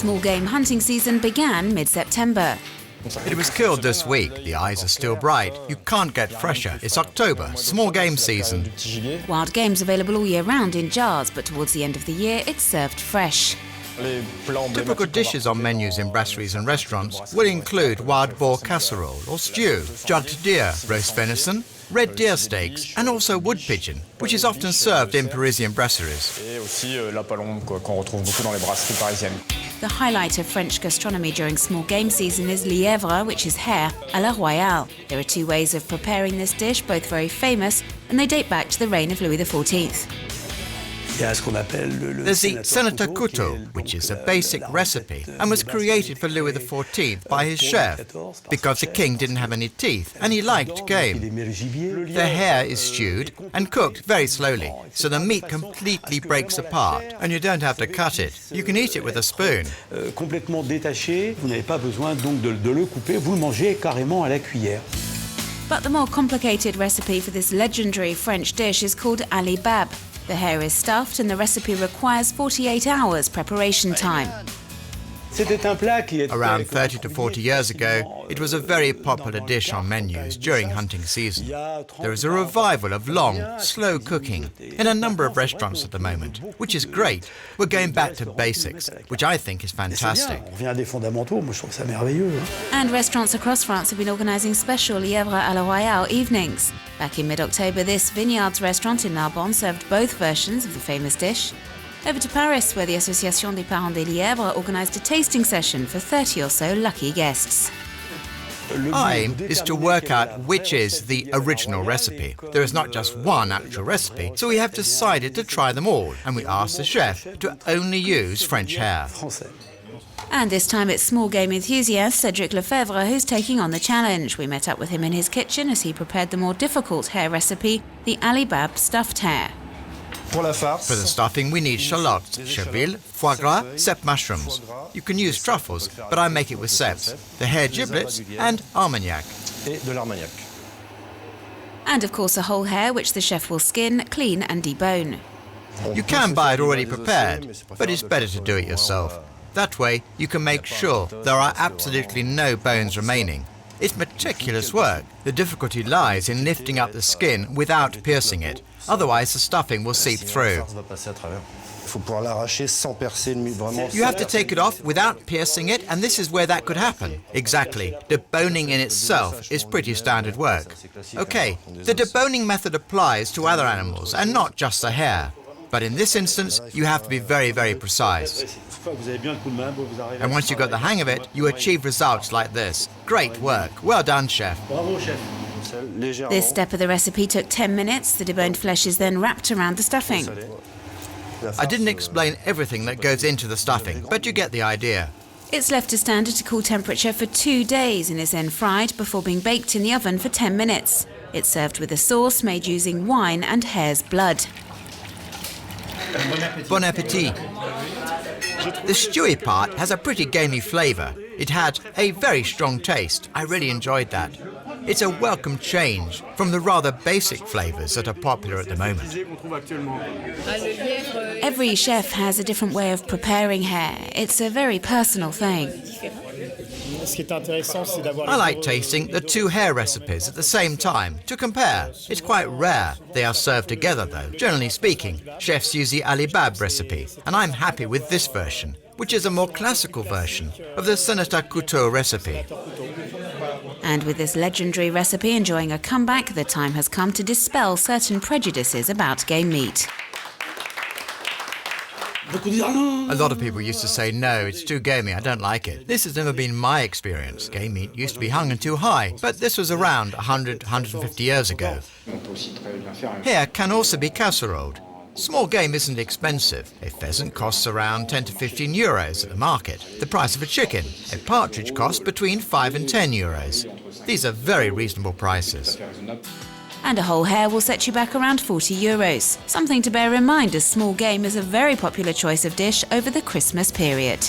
small game hunting season began mid-September. It was killed this week. The eyes are still bright. You can't get fresher. It's October, small game season. Wild game's available all year round in jars, but towards the end of the year, it's served fresh. Typical dishes on menus in brasseries and restaurants will include wild boar casserole or stew, jugged deer, roast venison, red deer steaks, and also wood pigeon, which is often served in Parisian brasseries. The highlight of French gastronomy during small game season is lièvre, which is hare, à la royale. There are two ways of preparing this dish, both very famous, and they date back to the reign of Louis XIV. There's the Senator Couteau, which is a basic recipe and was created for Louis XIV by his chef because the king didn't have any teeth and he liked game. The hare is stewed and cooked very slowly, so the meat completely breaks apart and you don't have to cut it. You can eat it with a spoon. Complètement détaché, vous n'avez pas besoin donc de le couper, vous le mangez carrément à la cuillère. But the more complicated recipe for this legendary French dish is called alibab. The hare is stuffed and the recipe requires 48 hours preparation time. Around 30 to 40 years ago, it was a very popular dish on menus during hunting season. There is a revival of long, slow cooking in a number of restaurants at the moment, which is great. We're going back to basics, which I think is fantastic. And restaurants across France have been organising special lièvre à la royale evenings. Back in mid-October, this Vineyards restaurant in Narbonne served both versions of the famous dish. Over to Paris, where the Association des Parents des Lièvres organised a tasting session for 30 or so lucky guests. Our aim is to work out which is the original recipe. There is not just one actual recipe, so we have decided to try them all, and we asked the chef to only use French hare. And this time it's small game enthusiast Cédric Lefebvre who's taking on the challenge. We met up with him in his kitchen as he prepared the more difficult hare recipe, the alibab stuffed hare. For the stuffing, we need shallots, cheville, foie gras, cèpe mushrooms. You can use truffles, but I make it with cèpes, the hare giblets, and armagnac. And of course a whole hare, which the chef will skin, clean and debone. You can buy it already prepared, but it's better to do it yourself. That way, you can make sure there are absolutely no bones remaining. It's meticulous work. The difficulty lies in lifting up the skin without piercing it. Otherwise, the stuffing will seep through. You have to take it off without piercing it, and this is where that could happen. Exactly. Deboning in itself is pretty standard work. Okay, the deboning method applies to other animals, and not just the hare. But in this instance, you have to be very, very precise. And once you've got the hang of it, you achieve results like this. Great work. Well done, chef. This step of the recipe took 10 minutes. The deboned flesh is then wrapped around the stuffing. I didn't explain everything that goes into the stuffing, but you get the idea. It's left to stand at a cool temperature for 2 days and is then fried before being baked in the oven for 10 minutes. It's served with a sauce made using wine and hare's blood. Bon Appetit. The stewy part has a pretty gamey flavour. It had a very strong taste. I really enjoyed that. It's a welcome change from the rather basic flavours that are popular at the moment. Every chef has a different way of preparing hare. It's a very personal thing. I like tasting the two hare recipes at the same time to compare. It's quite rare they are served together though. Generally speaking, chefs use the alibab recipe, and I'm happy with this version, which is a more classical version of the Senator Couteau recipe. And with this legendary recipe enjoying a comeback, the time has come to dispel certain prejudices about game meat. A lot of people used to say, no, it's too gamey, I don't like it. This has never been my experience. Game meat used to be hung too high, but this was around 100, 150 years ago. Hare can also be casseroled. Small game isn't expensive. A pheasant costs around 10 to 15 euros at the market, the price of a chicken. A partridge costs between 5 and 10 euros. These are very reasonable prices. And a whole hare will set you back around 40 euros. Something to bear in mind as small game is a very popular choice of dish over the Christmas period.